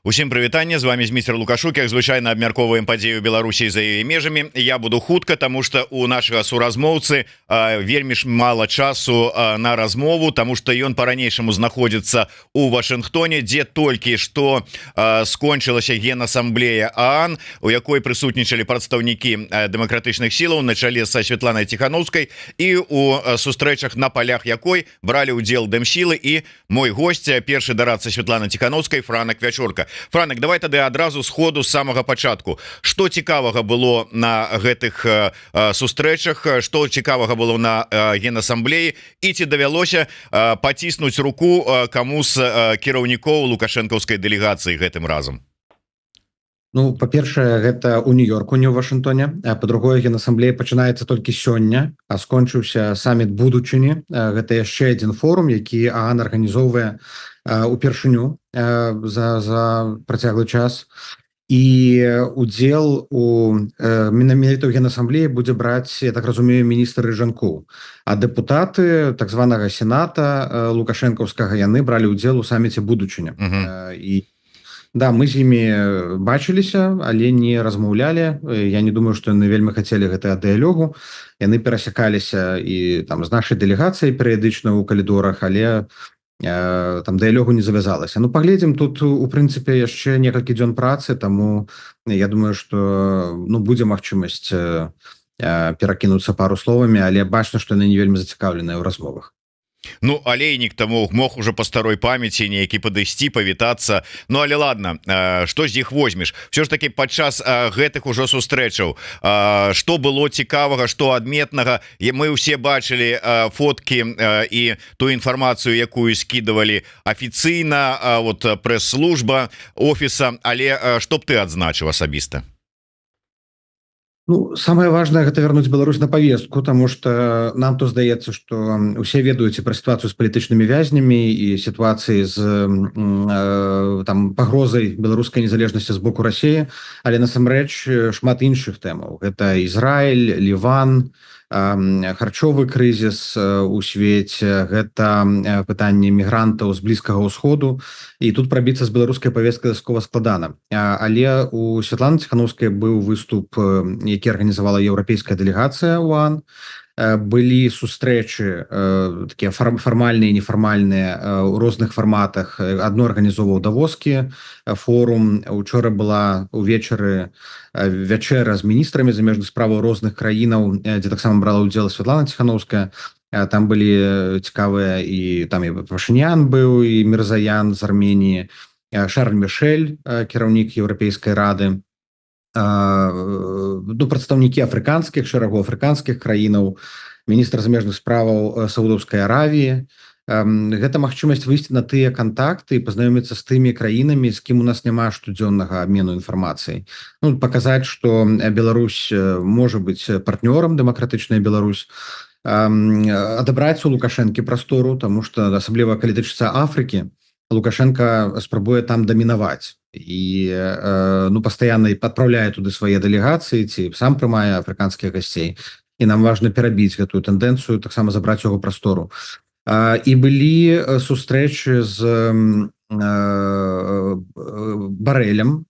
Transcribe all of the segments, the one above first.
Усім прывітанне, з вами змейстер Лукашук, як звычайна абмяркоўваем падзею Беларусі за яе межамі. Я буду хутка, таму што у нашага суразмоўцы вельмі ж мала часу на размову, таму што ён па-ранейшаму знаходзіцца у Вашынгтоне, дзе толькі што скончылася Генасамблея ААН, у якой прысутнічалі прадстаўнікі дэмакратычных сілаў на чале са Святланай Ціханаўскай, і у сустрэчах на палях якой бралі ўдзел дэмсілы і мой госць, першы дарадца Святланы Ціханаўскай, Франак Вячорка. Франак, давай тады адразу сходу з самага пачатку. Што цікавага было на гэтых сустрэчах, што цікавага было на Генасамблеі, і ці давялося паціснуць руку каму з кіраўнікоў лукашэнкаўскай дэлегацыі гэтым разам? Ну, па-першае, гэта ў Нью-Йорку, не ў Вашынгтоне. Па-другое, Генасамблея пачынаецца толькі сёння, а скончыўся саміт будучыні. Гэта яшчэ адзін форум, які ААН арганізоўвае упершыню за працяглы час. І удзел у менавіта ў Генасамблеі будзе браць, я так разумею, міністр Рыжанкоў. А дэпутаты так званага сената лукашэнкаўскага, яны бралі ўдзел у саміце будучыня. І да, мы з імі бачыліся, але не размаўлялі. Я не думаю, што яны вельмі хацелі гэтага дыялогу. Яны перасякаліся і там з нашай дэлегацыяй перыядычна ў калідорах, але там дыялогу не завязалася. Ну, паглядзім, тут у прынцыпе яшчэ некалькі дзён працы, таму я думаю, што будзе магчымасць перакінуцца пару словамі, але бачна, што яны не вельмі зацікаўленыя ў размовах. Ну, алейнік таму мог уже по старой памяці нейкі падысці, павітацца. Ну, але ладно, што з іх возьмеш? Все ж таки падчас гэтых ужо сустрэчаў, што было цікавага, што адметнага? Мы ўсе бачылі фоткі і ту інфармацыю, якую скідывалі афіцыйна, вот прэс-служба офіса, але што б ты адзначыў асабіста? Ну, самое важное — гэта вярнуць Беларусь на повестку, тому что нам то здаецца, што усе ведаюць і пра сітуацыю з палітычнымі вязнямі і сітуацыі з там пагрозай беларускай незалежнасці з боку Расіі, але насамрэч шмат іншых тэмаў. Гэта Ізраіль, Ліван, харчовы крызіс у свеце, гэта пытанне мігрантаў з Блізкага ўсходу, і тут прабіцца з беларускай павесткай дастаткова складана. Але у Святланы Ціханаўскай быў выступ, які арганізавала еўрапейская дэлегацыя ў ААН. Былі сустрэчы такія фармальныя і нефармальныя у розных фарматах. Адно арганізоўваў Давоскі форум. Учора была увечары вячэра з міністрамі замежных справаў розных краінаў, дзе таксама брала ўдзел Святлана Ціханаўская. Там былі цікавыя і там і Пашынян быў, і Мірзаян з Арменіі, Шарль Мішэль, кіраўнік Еўрапейскай рады, прадстаўнікі афрыканскіх, шэрагу афрыканскіх краінаў, міністр замежных справаў Саудаўскай Аравіі. Гэта магчымасць выйсці на тыя кантакты і пазнаёміцца з тымі краінамі, з кім у нас няма штодзённага абмену інфармацыяй. Ну, паказаць, што Беларусь можа быць партнёрам, дэмакратычная Беларусь, адабраць у Лукашэнкі прастору, таму што асабліва калі тычыцца Афрыкі, Лукашенко спрабуе там дамінаваць і пастаянна адпраўляе туды свае дэлегацыі ці сам прымае афрыканскіх гасцей, і нам важна перабіць гэтую тэндэнцыю, таксама забраць яго прастору. І былі сустрэчы з Барэлем,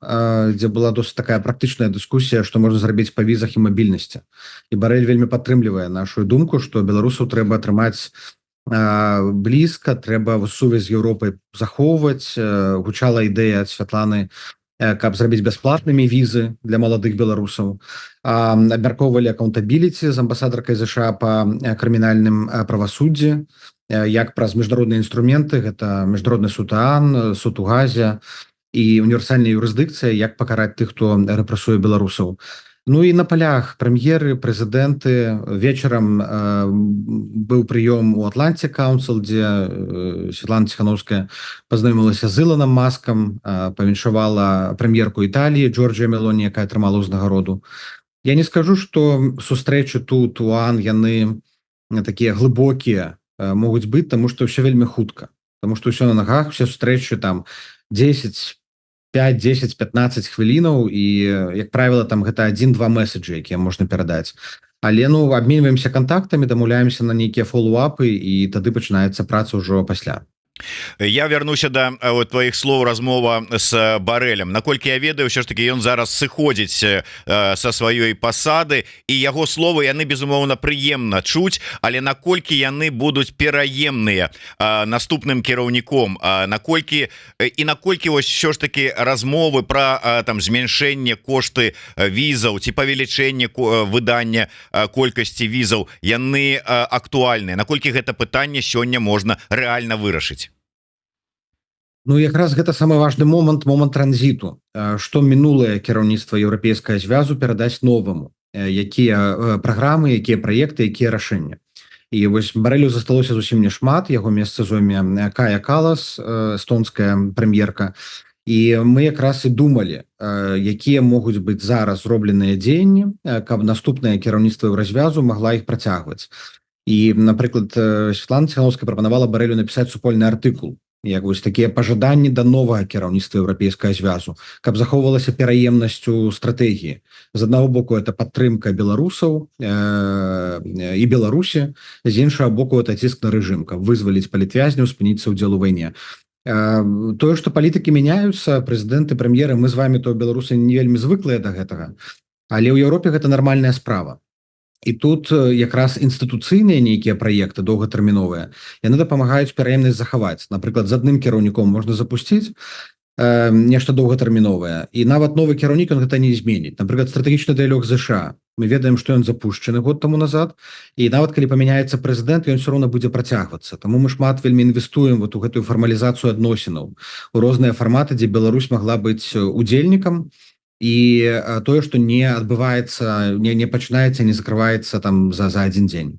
дзе была досыць такая практычная дыскусія, што можна зрабіць па візах і мабільнасці. І Барэль вельмі падтрымлівае нашу думку, што беларусаў трэба атрымаць блізка, трэба сувязь з Еўропай захоўваць. Гучала ідэя ад Святланы, каб зрабіць бясплатнымі візы для маладых беларусаў. Абмяркоўвалі акаунтабіліці з амбасадаркай ЗША па крымінальным правасуддзі, як праз міжнародныя інструменты, гэта міжнародны суд ААН, суд у Газе і універсальная юрысдыкцыя, як пакараць тых, хто рэпрэсуе беларусаў. Ну і на палях прэм'еры, прэзідэнты. Вечарам быў прыём у Атлантик Каунсіл, дзе Святлана Ціханаўская пазнаёмілася з Іланам Маскам, павіншавала прэм'ерку Італіі Джорджія Мелоні, якая атрымала ўзнагароду. Я не скажу, што сустрэчы тут у ААН яны такія глыбокія могуць быць, таму што ўсё вельмі хутка, таму што ўсё на нагах, усе сустрэчы там 5, 10, 15 хвілінаў, і, як правіла, там гэта 1-2 меседжы, якія можна перадаць. Але, абменьваемся кантактамі, дамаўляемся на нейкія фоллоуапы, і тады пачынаецца праца ўжо пасля. Я вярнуся да вот твоих слоў размова с Барэлем. Наколькі я ведаю, ўсё ж таки ён зараз сыходзіць са сваёй пасады, і яго словы яны безумоўна прыемна чуць, але наколькі яны будуць пераемныя наступным кіраўніком, наколькі і наколькі вось що ж таки размовы про там змяншэнне кошты візаў ці павелічэнне выдання колькасці візаў яны актуальныя, наколькі гэта пытанне сёння можна рэальна вырашыць? Ну якраз гэта самы важны момант транзіту, што мінулае кіраўніцтва еўрапейскага звязу перадаць новаму, якія праграмы, якія праекты, якія рашэння. І вось Барэлю засталося зусім няшмат, яго месца зойме Кая Калас, эстонская прэм'ерка. І мы якраз і думалі, якія могуць быць зараз зробленыя дзеянні, каб наступнае кіраўніцтва еўразвязу магла іх працягваць. І, напрыклад, Святлана Ціхановская прапанавала Барэлю напісаць супольны артыкул, як вось такія пажаданні да новага кіраўніцтва еўрапейскага звязу, каб захоўвалася пераемнасць у стратэгіі. З аднаго боку это падтрымка беларусаў і Беларусі, з іншага боку это ціск на рэжым, каб вызваліць палітвязняў, спыніцца ўдзел у вайне. Тое, што палітыкі мяняюцца, прэзідэнты, прэм'еры, мы з вами то беларусы не вельмі звыклыя да гэтага, але ў Еўропе гэта нармальная справа. І тут якраз інстытуцыйныя нейкія праекты доўгатэрміновыя, яны дапамагаюць пераемнасць захаваць. Напрыклад, з адным кіраўніком можна запусціць нешта доўгатэрміновае, і нават новы кіраўнік ён гэта не зменіць. Напрыклад, стратэгічны дыялог ЗША. Мы ведаем, што ён запушчаны год таму назад, і нават калі памяняецца прэзідэнт, ён все роўна будзе працягвацца. Таму мы шмат вельмі інвестуем вот у гэтую фармалізацыю адносінаў, у розныя фарматы, дзе Беларусь магла быць удзельнікам, і тое, што не адбываецца, не пачынаецца, не закрываецца там за адзін дзень.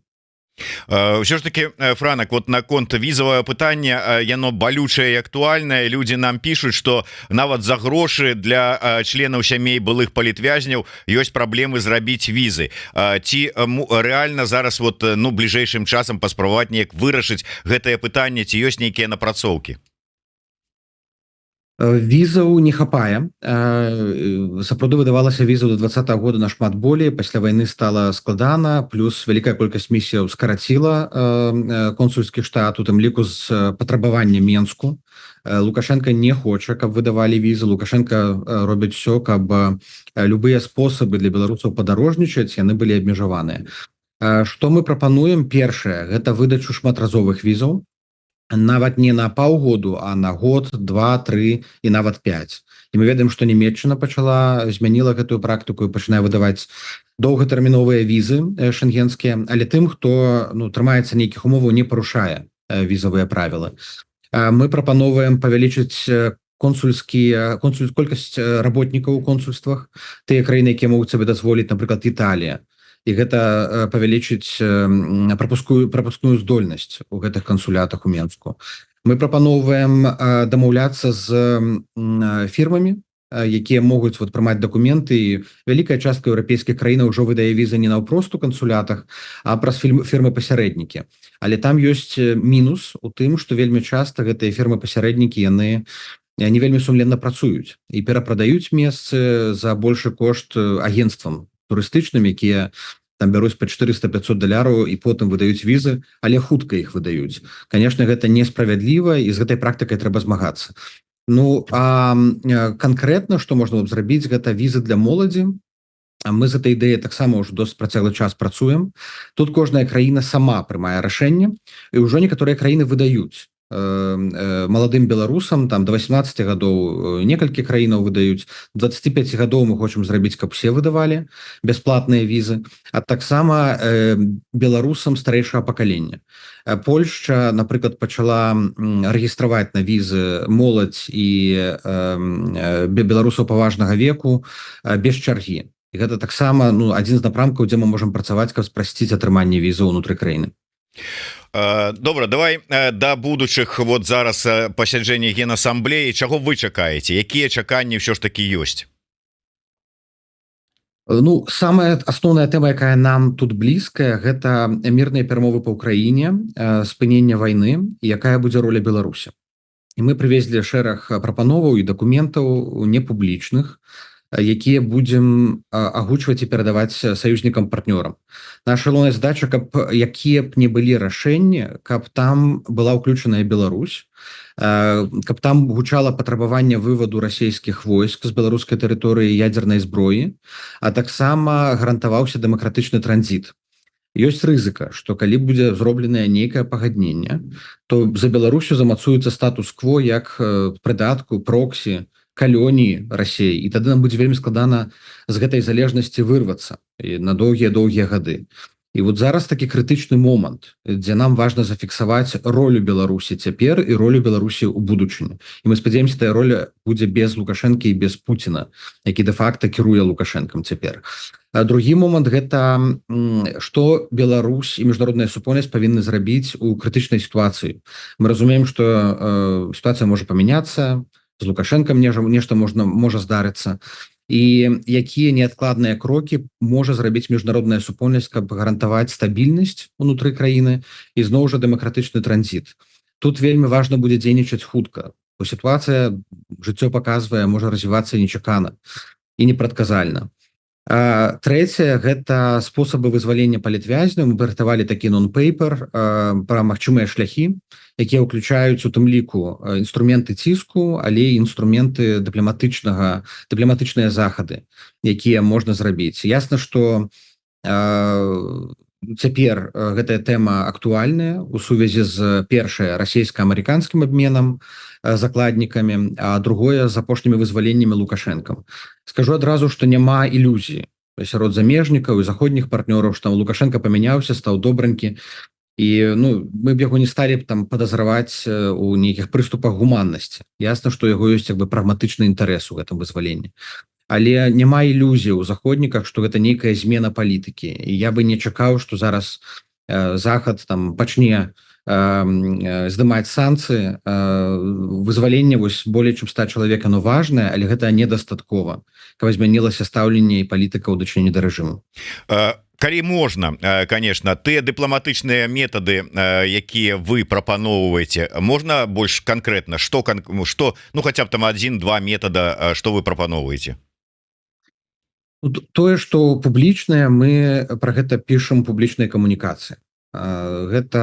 Ўсё ж таки, Франак, вот наконт візавае пытанне, яно балючае і актуальнае. Людзі нам пішуць, што нават за грошы для членаў сямей былых палітвязняў ёсць праблемы зрабіць візы. Ці рэальна зараз вот, ну, бліжэйшым часам паспрабаваць неяк вырашыць гэтае пытанне, ці ёсць нейкія напрацоўкі? Візаў не хапае. Сапраўды выдавалася візаў до 2020 года нашмат болей, пасля вайны стала складана, плюс вялікая колькасць місіяў скараціла консульскі штат, у тым ліку з патрабаваннем Менску. Лукашенко не хоча, каб выдавалі візы. Лукашенко робіць все, каб любыя спосабы для беларусаў падарожнічаць, яны былі абмежаваныя. Што мы прапануем? Першае, гэта выдачу шматразовых візаў, нават не на паўгоду, а на год, 2, 3 і нават 5. І мы ведаем, што Нямецчына змяніла гэтую практыку і пачынае выдаваць доўгатэрміновыя візы шэнгенскія, але тым, хто трымаецца нейкіх умоваў, не парушае візавыя правілы. Мы прапановваем павялічыць колькасць работнікаў у консульствах, тыя краіны, якія могуць сабе дазволіць, напрыклад, Італія. І гэта павялічыць прапускную здольнасць у гэтых кансулятах у Менску. Мы прапановваем дамаўляцца з фірмамі, якія могуць прымаць дакументы, і вялікая частка еўрапейскіх краін ўжо выдае візы не наўпрост у кансулятах, а праз фірмы-пасярэднікі. Але там ёсць мінус у тым, што вельмі часта гэтыя фірмы-пасярэднікі яны не вельмі сумленна працуюць і перапрадаюць месцы за большы кошт агенцтвам турыстычным, якія там бяруць па $400-500 і потым выдаюць візы, але хутка іх выдаюць. Канешне, гэта несправядліва, і з гэтай практыкай трэба змагацца. Ну, а канкрэтна, што можна было б зрабіць, гэта візы для моладзі. Мы з гэтай ідэяй таксама ўжо досыць працяглы час працуем. Тут кожная краіна сама прымае рашэнне, і ўжо некаторыя краіны выдаюць маладым беларусам, там до 18 гадоў некалькі краінаў выдаюць, 25 гадоў мы хочам зрабіць, каб усе выдавалі бясплатныя візы, а таксама беларусам старэйшага пакалення. Польшча, напрыклад, пачала рэгістраваць на візы моладзь і беларусаў паважнага веку без чаргі. І гэта таксама адзін з напрамкаў, дзе мы можам працаваць, каб спрасціць атрыманне візы ўнутры краіны. Добра, давай да будучых вот зараз пасяджэння Генасамблеі, чаго вы чакаеце, якія чаканні ўсё ж такі ёсць? Ну, самая асноўная тэма, якая нам тут блізкая, гэта мірныя перамовы па ўкраіне, спынення вайны, і якая будзе роля Беларусі. І мы прывезлі шэраг прапановаў і дакументаў непублічных, якія будзем агучваць і перадаваць саюзнікам партнёрам. Наша галоўная задача, каб якія б не былі рашэнні, каб там была ўключаная Беларусь, каб там гучала патрабаванне вываду расійскіх войск з беларускай тэрыторыі ядзернай зброі, а таксама гарантаваўся дэмакратычны транзіт. Ёсць рызыка, што калі будзе зробленае нейкае пагадненне, то за Беларусю замацуецца статус-кво як прыдатку, проксі, калоніі Расіі, і тады нам будзе вельмі складана з гэтай залежнасці вырвацца на доўгія гады. І вот зараз такі крытычны момант, дзе нам важна зафіксаваць ролю Беларусі цяпер і ролю Беларусі ў будучыні. І мы спадзяемся, тая роля будзе без Лукашэнкі і без Пуціна, які дэ-факта кіруе Лукашэнкам цяпер. Другі момант гэта што Беларусь і міжнародная супольнасць павінны зрабіць у крытычнай сітуацыі. Мы разумеем, што сітуацыя можа памяняцца, з Лукашэнкам нешта можа здарыцца, і якія неадкладныя крокі можа зрабіць міжнародная супольнасць, каб гарантаваць стабільнасць унутры краіны і зноў жа дэмакратычны транзіт. Тут вельмі важна будзе дзейнічаць хутка, бо сітуацыя, жыццё паказвае, можа развівацца нечакана і непрадказальна. Трэцяе гэта спосабы вызвалення палітвязняў. Мы падрыхтавалі такі нон-пейпер пра магчымыя шляхі, якія ўключаюць у тым ліку інструменты ціску, але і інструменты дыпламатычныя захады, якія можна зрабіць. Ясна, што цяпер гэтая тэма актуальная у сувязі з першае расійска-амерыканскім абменам закладнікамі, а другое з апошнімі вызваленнямі Лукашэнкам. Скажу адразу, што няма ілюзіі сярод замежнікаў і заходніх партнёраў, што Лукашенко памяняўся, стаў добранькі, і мы б яго не сталі там падазраваць у нейкіх прыступах гуманнасці. Ясна, што яго ёсць прагматычны інтарэс у гэтым вызваленні. Але няма ілюзій у заходніках, што гэта нейкая змена палітыкі. І я бы не чакаў, што зараз Захад там пачне здымаць санкцыі. Вызваленне болей чым 100 чалавек, оно важнае, але гэта недастаткова, каб змянілася стаўленне і палітыка ў дачыненні да рэжыму. Калі можна, конечно, тыя дыпламатычныя метады, якія вы прапаноўваеце, можна больш канкрэтна, што хаця б там 1-2 метада, што вы прапаноўваеце? Тое, што публічнае, мы пра гэта пішам публічнай камунікацыі. Гэта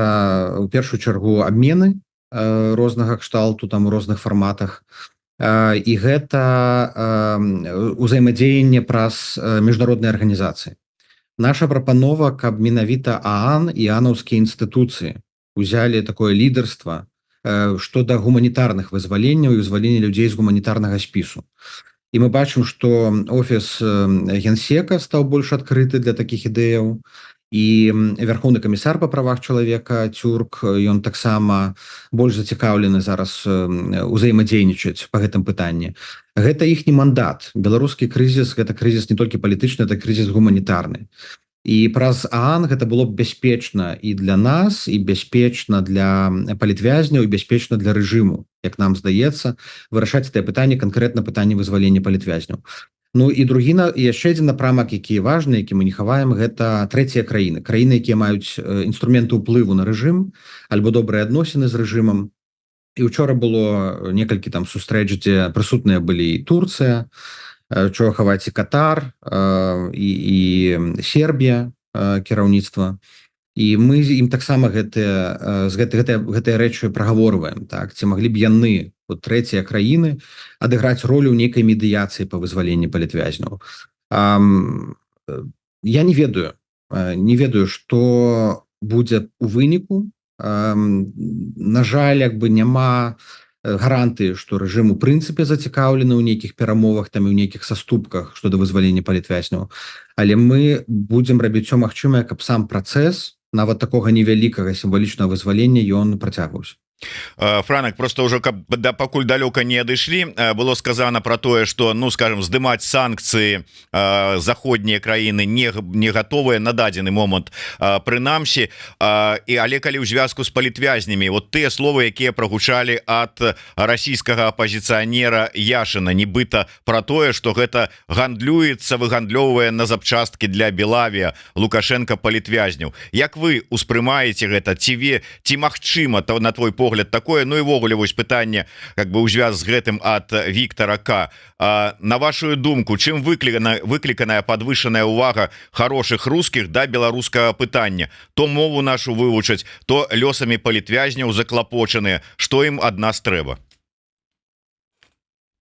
ў першую чаргу абмены рознага кшталту там у розных фарматах, і гэта ўзаемадзеянне праз міжнародныя арганізацыі. Наша прапанова, каб менавіта ААН і аанаўскія інстытуцыі узялі такое лідарства што да гуманітарных вызваленняў і вызвалення людзей з гуманітарнага спісу. І мы бачым, што офіс генсека стаў больш адкрыты для такіх ідэяў, і вярхоўны камісар па правах чалавека Тюрк, ён таксама больш зацікаўлены зараз узаемадзейнічаць па гэтым пытанні. Гэта іхні мандат. Беларускі крызіс, гэта крызіс не толькі палітычны, это крызіс гуманітарны. І праз ААН гэта было б бяспечна і для нас, і бяспечна для палітвязняў, і бяспечна для рэжыму, як нам здаецца, вырашаць гэтае пытанне, канкрэтна пытанне вызвалення палітвязняў. Ну і яшчэ адзін напрамак, які важны, які мы не хаваем, гэта трэція краіны. Краіны, якія маюць інструменты ўплыву на рэжым, альбо добрыя адносіны з рэжымам. І учора было некалькі там сустрэч, дзе прысутныя былі і Турцыя, чого хаваць і Катар, і Сербія, кіраўніцтва. І мы ім таксама гэтыя рэчы прагаворваем. Ці маглі б яны, трэція краіны, адыграць ролю ў нейкай медыяцыі па вызваленні палітвязняў. Я не ведаю, што будзе ў выніку. На жаль, няма гарантыі, што рэжым у прынцыпе зацікаўлены ў нейкіх перамовах, там і ў нейкіх саступках што да вызвалення палітвязняў. Але мы будзем рабіць усё магчымае, каб сам працэс, нават такога невялікага сімвалічнага вызвалення, ён працягваўся. Франак, просто уже пакуль далёка не адышлі, было сказано про тое, что, скажем, здымаць санкцыі заходнія краіны не гатовыя на дадзены момант прынамсі, але калі ў звязку з палітвязнямі, вот тыя словы, якія прагучалі ад расійскага апазіцыянера Яшына, нібыта про тое, что гэта гандлюецца, выгандлёўвае на запчасткі для Белавія Лукашенко палітвязняў. Як вы успрымаеце гэта? Ці магчыма, на твой погляд, погляд такое. Ну і ввогуле вось пытанне как бы ў звяз з гэтым ад Віктора К. На вашу думку, чым выкліканая подвышаная увага хороших русских да беларускага пытання? То мову нашу вывучаць, то лёсамі палітвязняў заклапочаныя, што ім ад нас трэба?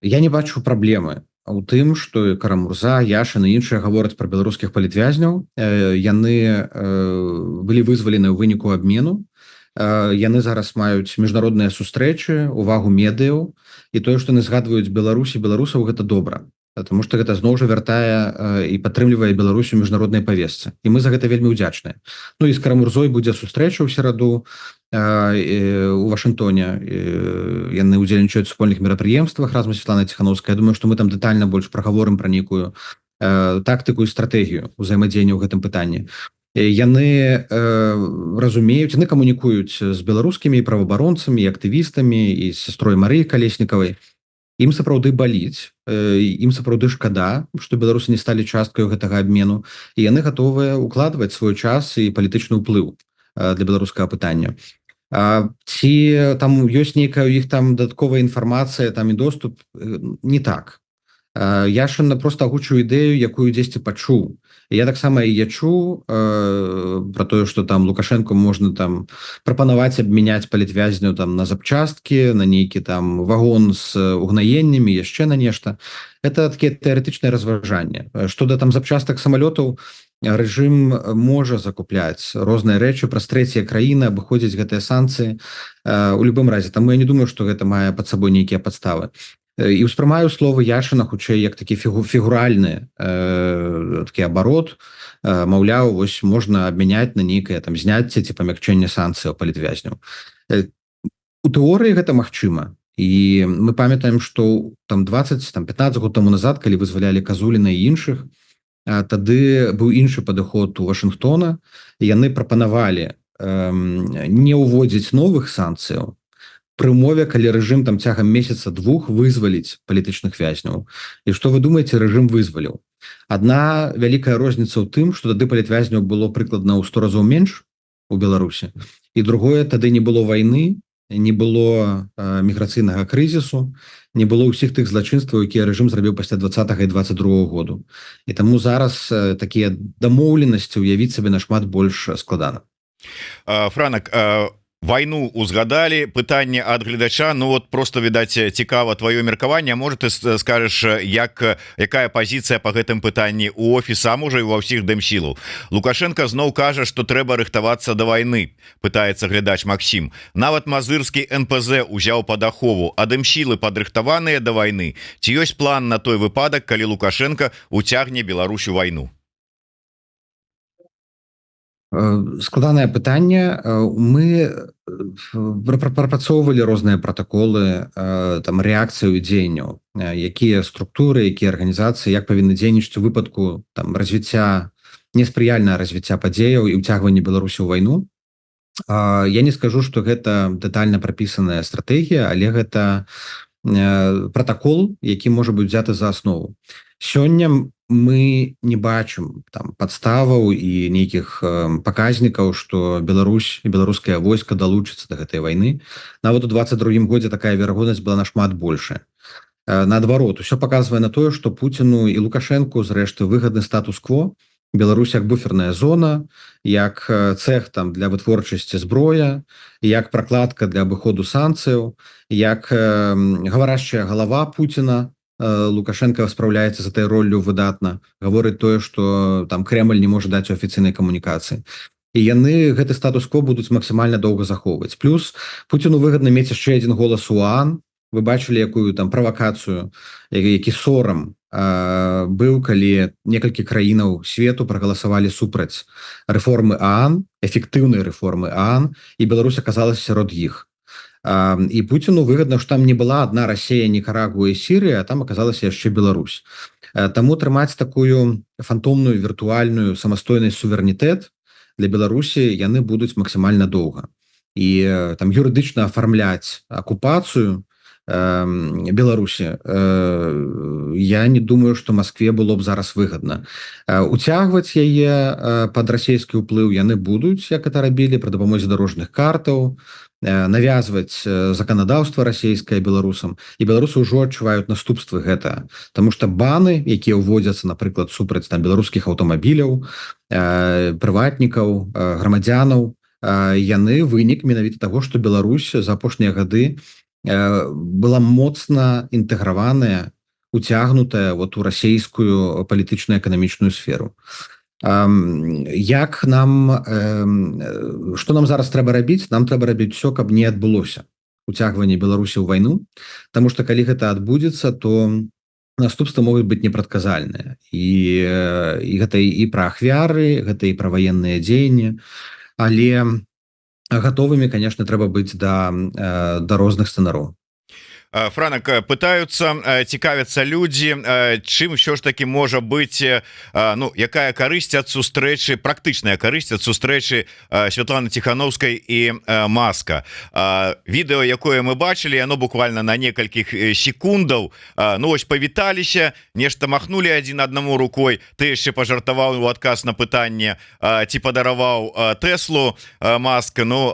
Я не бачу праблемы у тым, што Карамурза, Яшин і іншыя гавораць пра беларускіх палітвязняў. Яны былі вызвалены ў выніку абмену. Яны зараз маюць міжнародныя сустрэчы, увагу медыяў, і тое, што яны згадваюць Беларусь і беларусаў, гэта добра, потому что гэта зноў жа вяртае і падтрымлівае Беларусь у міжнароднай павестцы, і мы за гэта вельмі ўдзячныя. Ну і з Карамурзой будзе сустрэча ў сераду у Вашынгтоне. Яны ўдзельнічаюць у супольных мерапрыемствах разам з Светланай Ціхановскай. Я думаю, што мы там дэтальна больш прагаворым пра нейкую тактыку і стратэгію ўзаемадзеяння ў гэтым пытанні. Яны разумеюць, яны камунікуюць з беларускімі праваабаронцамі і актывістамі і з сястрой Марыі Калеснікавай. Ім сапраўды баліць, ім сапраўды шкада, што беларусы не сталі часткаю гэтага абмену, і яны гатовыя укладваць свой час і палітычны ўплыў для беларускага пытання. Ці там ёсць нейкая у іх там дадатковая інфармацыя, там і доступ? Не так. Яшин просто агучыў ідэю, якую дзесьці пачуў. Я таксама і чуў про тое, што там Лукашенко можна там прапанаваць абмяняць палітвязняў там на запчасткі, на нейкі там вагон з угнаеннямі, яшчэ на нешта. Это такія тэарэтычныя разважанні. Што да там запчастак самалётаў, рэжым можа закупляць розныя рэчы праз трэція краіны, абыходзіць гэтыя санкцыі у любым разе. Таму я не думаю, што гэта мае пад сабой нейкія падставы. І ўспрымаю словы Яшина хутчэй як такі фігуральны такі абарот. Маўляў, вось можна абмяняць на нейкае там зняцце ці памякчэнне санкцыяў палітвязняў. У тэорыі гэта магчыма. І мы памятаем, што там 20-15 год таму назад, калі вызвалялі Казуліна і іншых, тады быў іншы падыход у Вашынгтона. Яны прапанавалі не ўводзіць новых санкцыяў пры умове, калі рэжым там цягам месяца-двух вызваліць палітычных вязняў. І што вы думаеце, рэжым вызваліў? Адна вялікая розніца ў тым, што тады палітвязняў было прыкладна ў 100 разоў менш у Беларусі. І другое, тады не было вайны, не было міграцыйнага крызісу, не было ўсіх тых злачынстваў, якія рэжым зрабіў пасля 20-го і 22-го году. І таму зараз такія дамоўленасці ўявіць сабе нашмат больш складана. Франак, вайну узгадалі, пытанне ад гледача, ну вот просто, відаць, цікава твоё меркаванне. Можа, ты скажаш, якая пазіцыя па гэтым пытанні у офіса, можа і ва ўсіх дэмсілаў? Лукашенко зноў кажа, што трэба рыхтавацца да вайны, пытаецца глядач Максім. Нават мазырскі НПЗ узяў пад ахову, а дэмсілы падрыхтаваныя да вайны. Ці ёсць план на той выпадак, калі Лукашенко уцягне Беларусь у вайну? Складанае пытанне. Мы прапрацоўвалі розныя пратаколы там рэакцыю і дзеянняў, якія структуры, якія арганізацыі, як павінны дзейнічаць у выпадку там развіцця, неспрыяльнага развіцця падзеяў і ўцягвання Беларусі ў вайну. Я не скажу, што гэта дэтальна прапісаная стратэгія, але гэта пратакол, які можа быць узяты за аснову. Сёння мы не бачым там падставаў і нейкіх паказнікаў, што Беларусь і беларускае войска далучыцца да гэтай вайны. Нават у 22-м годзе такая верагоднасць была нашмат большая. Наадварот, усё паказвае на тое, што Пуціну і Лукашэнку зрэшты выгадны статус-кво. Беларусь як буферная зона, як цех там для вытворчасці зброя, як пракладка для абыходу санкцыяў, як гаварашчая галава Пуціна. Лукашенко спраўляецца з этой роллю выдатна, гаворыць тое, што там Кремль не можа даць у афіцыйнай камунікацыі. І яны гэты статус-кво будуць максімальна доўга захоўваць. Плюс Пуціну выгадна мець яшчэ адзін голас у ААН. Вы бачылі, якую там правакацыю, які сорам быў, калі некалькі краінаў свету прагаласавалі супраць рэформы ААН, эфектыўнай рэформы ААН, і Беларусь аказалася сярод іх. І Пуціну выгадна, што там не была адна Расія, Нікарагуа і Сірыя, а там аказалася яшчэ Беларусь. Таму трымаць такую фантомную віртуальную самастойны суверэнітэт для Беларусі яны будуць максімальна доўга. І там юрыдычна афармляць акупацыю Беларусі, я не думаю, што Маскве было б зараз выгадна. Уцягваць яе пад расійскі ўплыў яны будуць, як это рабілі, пры дапамозе дарожных картаў, навязваць заканадаўства расійскае беларусам, і беларусы ўжо адчуваюць наступствы гэта, тому что баны, якія ўводзяцца, напрыклад, супраць там беларускіх аўтамабіляў, прыватнікаў, грамадзянаў, яны вынік менавіта таго, што Беларусь за апошнія гады была моцна інтэграваная, уцягнутая вот у расійскую палітычную эканамічную сферу. Як нам што нам зараз трэба рабіць? Нам трэба рабіць все, каб не адбылося уцягванне Беларусі ў вайну, тому что калі гэта адбудзецца, то наступствы могуць быць непрадказальныя, і гэта і пра ахвяры, гэта і пра ваенныя дзеянні, але гатовымі, конечно, трэба быць да розных сцэнароў. Франак, пытаются, цікавяцца людзі, чым ўсё ж таки можа быць, ну, якая карысць ад сустрэчы, практычная карысць ад сустрэчы Святланы Ціхановскай і Маска. Відэо, якое мы бачылі, оно буквально на некалькіх секундаў, ну вось павіталіся, нешта махнули адзін аднаму рукой, ты яшчэ пажартаваў у адказ на пытанне, ці падараваў Тэслу Маска, ну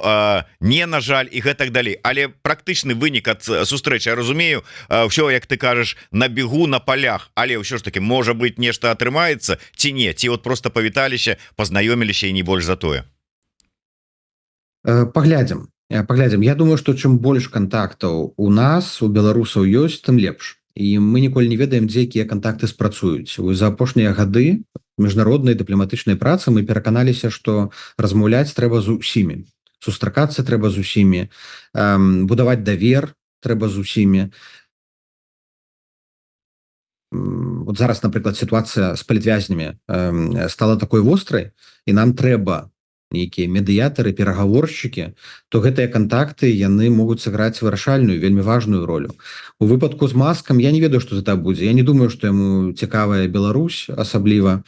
не, на жаль, і гэтак далей, але практычны вынік ад сустрэчы, я разумею, ўсё, як ты кажаш, на бегу, на полях, але ўсё ж таки, можа быть, нешта атрымаецца ці не, ці вот просто павіталіся, пазнаёміліся і не больш за тое. Паглядзім. Я думаю, что чым больш контактаў у нас, у беларусаў ёсць, тым лепш, і мы ніколі не ведаем, дзе якія контакты спрацуюць. За апошнія гады міжнароднай дыпламатычнай працы мы пераканаліся, што размаўляць трэба з усімі, сустракацца трэба з усімі, будаваць давер трэба з усімі. Вот зараз, напрыклад, сітуацыя з палітвязнямі стала такой вострай, і нам трэба нейкія медыятары, перагаворшчыкі, то гэтыя контакты, яны могуць сыграць вырашальную, вельмі важную ролю. У выпадку з Маскам я не ведаю, што гэта будзе. Я не думаю, што яму цікавая Беларусь асабліва,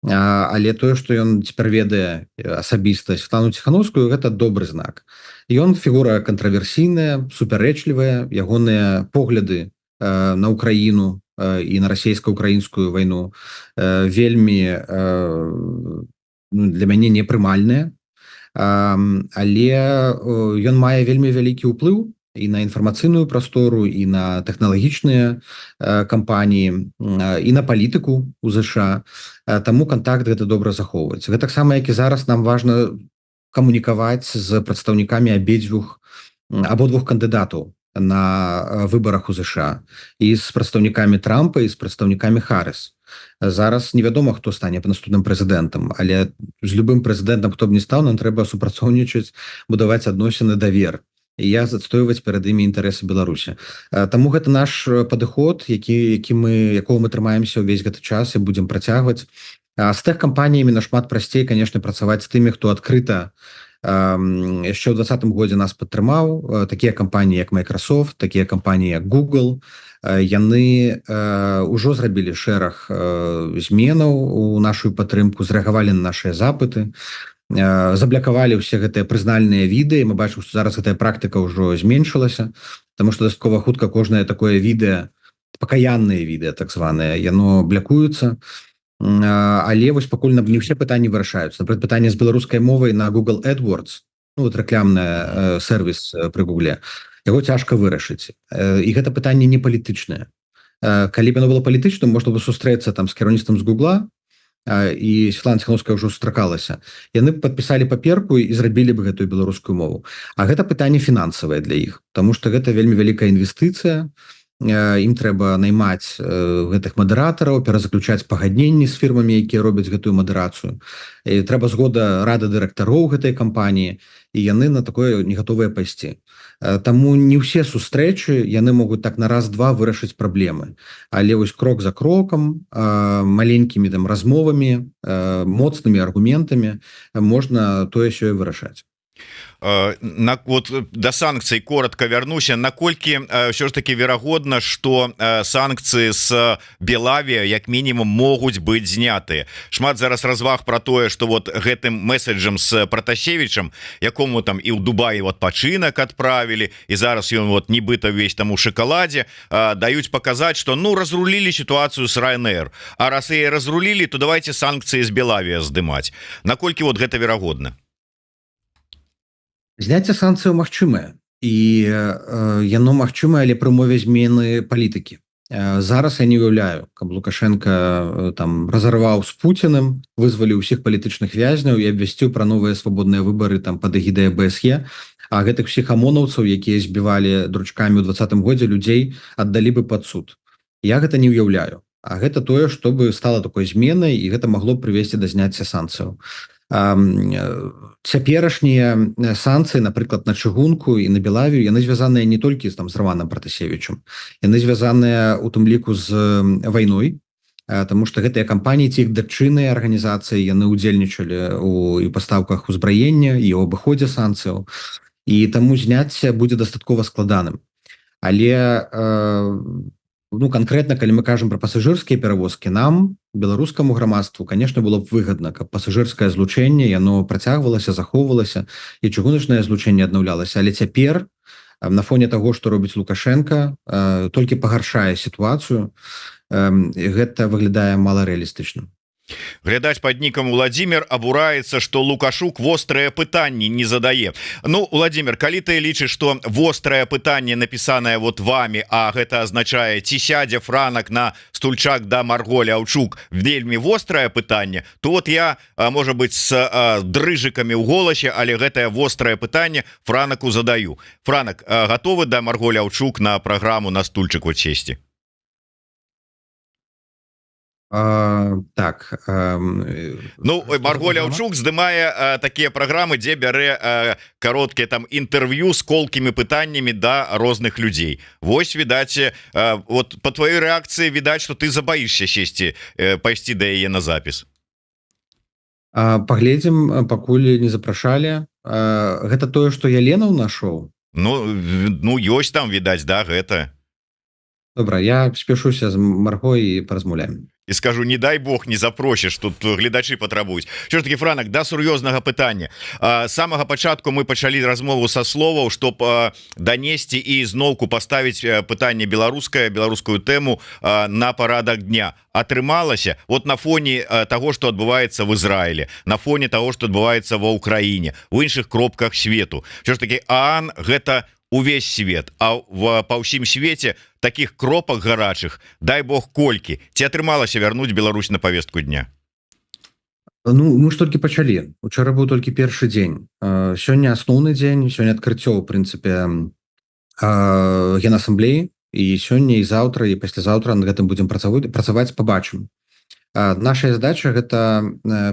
але тое, што ён цяпер ведае асабіста Святлану Ціхановскую, гэта добры знак. Ён фігура кантраверсійная, супярэчлівая, ягоныя погляды на Украіну і на расійска-украінскую вайну вельмі для мяне непрымальныя, але ён мае вельмі вялікі ўплыў і на інфармацыйную прастору, і на тэхналагічныя кампаніі, і на палітыку ў ЗША. Таму контакт гэта добра захоўваць. Гэтаксама, як і зараз, нам важна камунікаваць з прадстаўнікамі абодвух кандыдатаў на выбарах у ЗША, і з прадстаўнікамі Трампа, і з прадстаўнікамі Харріс. Зараз невядома, хто стане наступным прэзідэнтам, але з любым прэзідэнтам, хто б не стаў, нам трэба супрацоўнічаць, будаваць адносіны, давер, і адстойваць перад імі інтарэсы Беларусі. Таму гэта наш падыход, якого мы трымаемся ўвесь гэты час і будзем працягваць. З тых кампаніямі нашмат прасцей, конечно, працаваць з тымі, хто адкрыта яшчэ ў 2020 годзе нас падтрымаў. Такія кампаніі, як Microsoft, такія кампаніі, як Google, яны ўжо зрабілі шэраг зменаў у нашу падтрымку, зрэагавалі на нашыя запыты, заблякавалі ўсе гэтыя прызнальныя відэа. Мы бачым, што зараз гэтая практыка ўжо зменшылася, таму што дастаткова хутка кожнае такое відэа, пакаяннае відэа, так званае, яно блякуецца. Але вось пакуль не ўсе пытанні вырашаюцца. Напрыклад, пытанне з беларускай мовай на Google AdWords, ну, вот рэкламны сервіс пры Гугле, яго цяжка вырашыць. І гэта пытанне не палітычнае. Калі б оно было палітычным, можна было сустрэцца там з кіраўніцтвам з Гугла, і Святлана Ціхановская ўжо сустракалася. Яны б падпісалі паперку і зрабілі б гэтую беларускую мову. А гэта пытанне фінансавае для іх, таму што гэта вельмі вялікая інвестыцыя. Ім трэба наймаць гэтых мадэратараў, перазаключаць пагадненні з фірмамі, якія робяць гэтую мадэрацыю. Трэба згода рады дырэктароў гэтай кампаніі, і яны на такое не гатовыя пайсці. Таму не ўсе сустрэчы, яны могуць так на раз-два вырашыць праблемы. Але вось крок за крокам, маленькімі там размовамі, моцнымі аргументамі можна тое сёе вырашаць. Вот да санкцый коротко вярнуся, наколькі ўсё ж таки верагодна, што санкцыі з Белавія як мінімум могуць быць знятыя. Шмат зараз разваг про тое, што вот гэтым месседжам з Пратасевічам, якому там і ў Дубаі адпачынак адправілі, і зараз ён вот нібыта увесь там у шакаладзе, даюць паказаць, што ну разрулілі сітуацыю з Ryanair, а раз яе разрулілі, то давайте санкцыі з Белавія здымаць. Наколькі вот гэта верагодна? Зняцце санкцыяў магчымае і яно магчымае, але пры умове змены палітыкі. Зараз я не уяўляю, каб Лукашенко там разарваў з Пуціным, вызваліў усіх палітычных вязняў і абвясціў пра новыя свабодныя выбары там пад эгідай АБСЕ, а гэтых усіх амонаўцаў, якія збівалі дручкамі ў 20-м годзе людзей, аддалі бы пад суд. Я гэта не ўяўляю. А гэта тое, што бы стала такой зменай, і гэта магло б прывесці да зняцця санкцыяў. Цяперашнія санкцыі, напрыклад, на чыгунку і на Белавію, яны звязаныя не толькі з Романом Пратасевічем, яны звязаныя у тым ліку з вайной, таму што гэтыя кампаніі ці іх дачынныя арганізацыі, яны ўдзельнічалі у пастаўках узбраення і ў абыходзе санкцыяў, і таму зняцце будзе дастаткова складаным. Але конкретно, калі мы кажам пра пасажырскія перавозкі, нам, беларускаму грамадству, конечно, было б выгадна, каб пасажырскае злучэнне яно працягвалася, захоўвалася і чыгуначнае злучэнне аднаўлялася. Але цяпер на фоне таго, што робіць Лукашенко, толькі пагаршае сітуацыю, гэта выглядае маларэалістычна. Глядач под нікам Владимир абураецца, што Лукашук вострыя пытанні не задае. Ну, Владимир, калі ты лічыш, што вострае пытанне напісанае вот вами, а гэта азначае, ці сядзе Франак на стульчак да Марго Ляўчук, вельмі вострае пытанне, то вот я, можа быць, з дрыжыкамі ў голасе, але гэтае вострае пытанне Франаку задаю. Франак, гатовы да Марго Ляўчук на праграму на стульчыку сесці? Так. Ну, Марго Ляўчук здымае такія праграмы, дзе бярэ кароткія там інтэрв'ю з колкімі пытаннямі да розных людзей. Вось, відаць, вот по твоей рэакцыі відаць, што ты забаішся сесці, пайсці да яе на запіс. Паглядзім, пакуль не запрашалі. Гэта тое, што я Ленаў нашоў? Ну, ёсць там, відаць, да, гэта. Добра, я спешуся з Марго і паразмаўляем. І скажу, не дай Бог не запросіш, тут гледачы патрабуюць. Що ж таки, Франак, да сур'ёзнага пытання. З самага пачатку мы пачалі размову са словаў, чтоб данесці і зноўку паставіць пытанне беларускую тэму на парадак дня. Атрымалася вот на фоне того, што адбываецца в Ізраілі, на фоне того, што адбываецца ва Ўкраіне, у іншых кропках свету. Що ж таки, ААН гэта увесь свет, а па ўсім свеце таких кропак гарачых, дай Бог колькі, ці атрымалася вярнуць Беларусь на повестку дня? Ну, мы ж толькі пачалі. Учора быў толькі першы дзень. Сёння асноўны дзень, сёння адкрыццё, у прынцыпе, Генасамблеі, і сёння, і заўтра, і паслязаўтра над гэтым будзем працаваць, пабачым. Наша задача гэта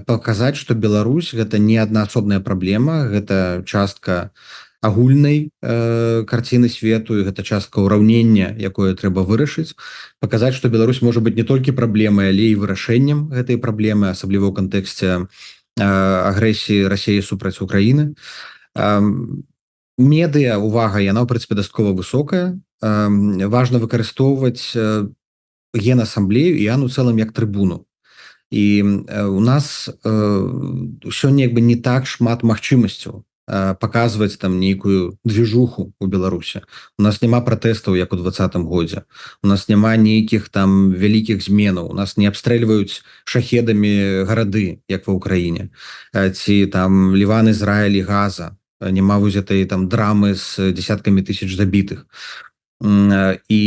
паказаць, што Беларусь гэта не аднаасобная праблема, гэта частка агульнай карціны свету, і гэта частка ўраўнення, якое трэба вырашыць, паказаць, што Беларусь можа быць не толькі праблемай, але і вырашэннем гэтай праблемы, асабліва ў кантэксце агрэсіі Расіі супраць Украіны. Медыа, увага, яна ў прынцыпе дастаткова высокая. Важна выкарыстоўваць Генасамблею і ААН у цэлым як трыбуну. І у нас сёння як бы не так шмат магчымасцяў паказваць там нейкую движуху у Беларусі. У нас няма пратэстаў, як у 20-м годзе. У нас няма нейкіх там вялікіх зменаў. У нас не абстрэльваюць шахедамі гарады, як ва Ўкраіне. Ці там Ліван, Ізраіль і Газа. Няма вось этой там драмы з десяткамі тысяч забітых. І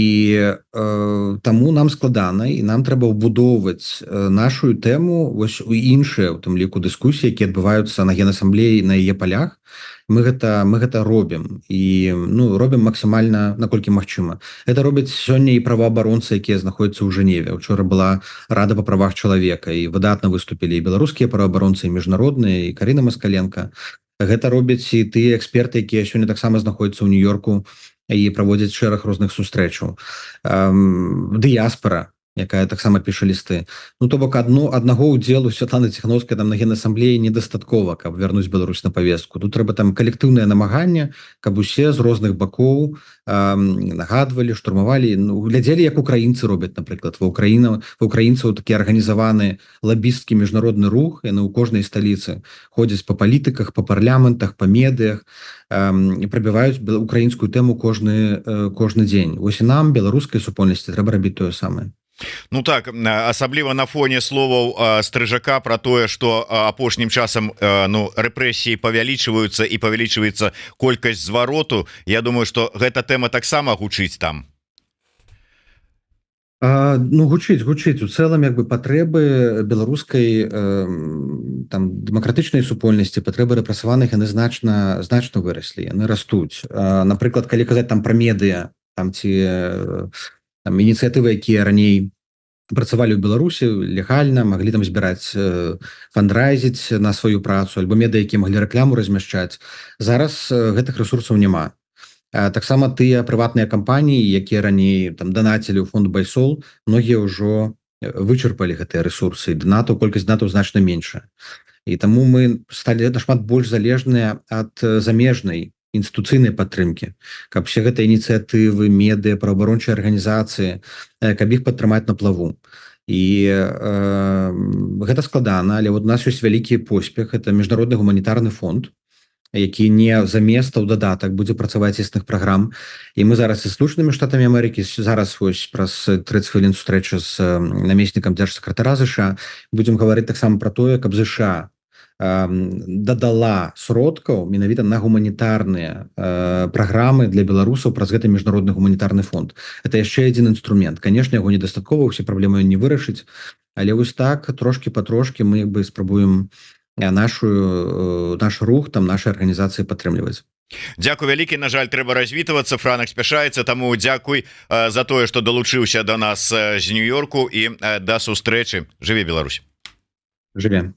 таму нам складана, і нам трэба ўбудоўваць нашу тэму вось у іншыя, у тым ліку, дыскусіі, якія адбываюцца на Генасамблеі, на яе палях. Мы гэта робім, і робім максімальна, наколькі магчыма. Гэта робяць сёння і праваабаронцы, якія знаходзяцца ў Жэневе. Учора была Рада па правах чалавека, і выдатна выступілі і беларускія праваабаронцы, і міжнародныя, і Карына Маскаленка. Гэта робяць і тыя эксперты, якія сёння таксама знаходзяцца ў Нью-Йорку і праводзяць шэраг розных сустрэчаў. Дыяспара, якая таксама піша лісты. Ну, то бок аднаго ўдзелу Святланы Ціхановскай там на Генасамблеі недастаткова, каб вярнуць Беларусь на павестку. Тут трэба там калектыўнае намаганне, каб усе з розных бакоў нагадвалі, штурмавалі, глядзелі, як украінцы робяць, напрыклад. Ва ўкраінцаў такі арганізаваны лабістскі міжнародны рух, яны ў кожнай сталіцы ходзяць па палітыках, па парламентах, па медыях, і прабіваюць украінскую тэму кожны дзень. Вось і нам, беларускай супольнасці, трэба рабіць тое самае. Ну так, асабліва на фоне словаў Стрыжака про тое, что апошнім часам ну рэпрэсіі павялічваюцца і павялічваецца колькасць звароту. Я думаю, что гэта тэма таксама гучыць там. Ну гучыць у цэлым як бы патрэбы беларускай там дэмакратычнай супольнасці, патрэбы рэпрэсаваных яны значна выраслі, яны растуць. Напрыклад, калі казаць там пра медыа там ці там ініцыятывы, якія раней працавалі ў Беларусі легальна, маглі там збіраць фандрайзіць на сваю працу, альбо медыа, якія маглі рэкляму размяшчаць. Зараз гэтых рэсурсаў няма. Таксама тыя прыватныя кампаніі, якія раней там данацілі ў фонд Байсол, многія ўжо вычарпалі гэтыя рэсурсы, колькасць донатаў значна меншая. І таму мы сталі нашмат больш залежныя ад замежнай інстытуцыйнай падтрымкі, каб все гэтыя ініцыятывы, медыа, праваабарончыя арганізацыі, каб іх падтрымаць на плаву. І гэта складана, але вот у нас ёсць вялікі поспех, это міжнародны гуманітарны фонд, які не замест у дадатак будзе працаваць існых праграм. І мы зараз і Сполучанымі Штатамі Амерыкі, зараз вось праз 30 хвілін сустрэча з намеснікам дзяржсакратара ЗША будзем гаварыць таксама пра тое, каб ЗША дадала сродкаў менавіта на гуманітарныя праграмы для беларусаў праз гэты міжнародны гуманітарны фонд. Это яшчэ адзін інструмент. Канешне, яго недастаткова, усе праблемы не вырашыць, але вось так трошкі-патрошкі мы бы спрабуем наш рух там нашай арганізацыі падтрымліваць. Дзякуй вялікі. На жаль, трэба развітвацца, Франак спяшаецца, таму дзякуй за тое, што далучыўся да нас з Нью-Йорку, і да сустрэчы. Жыве Беларусь. Жыве.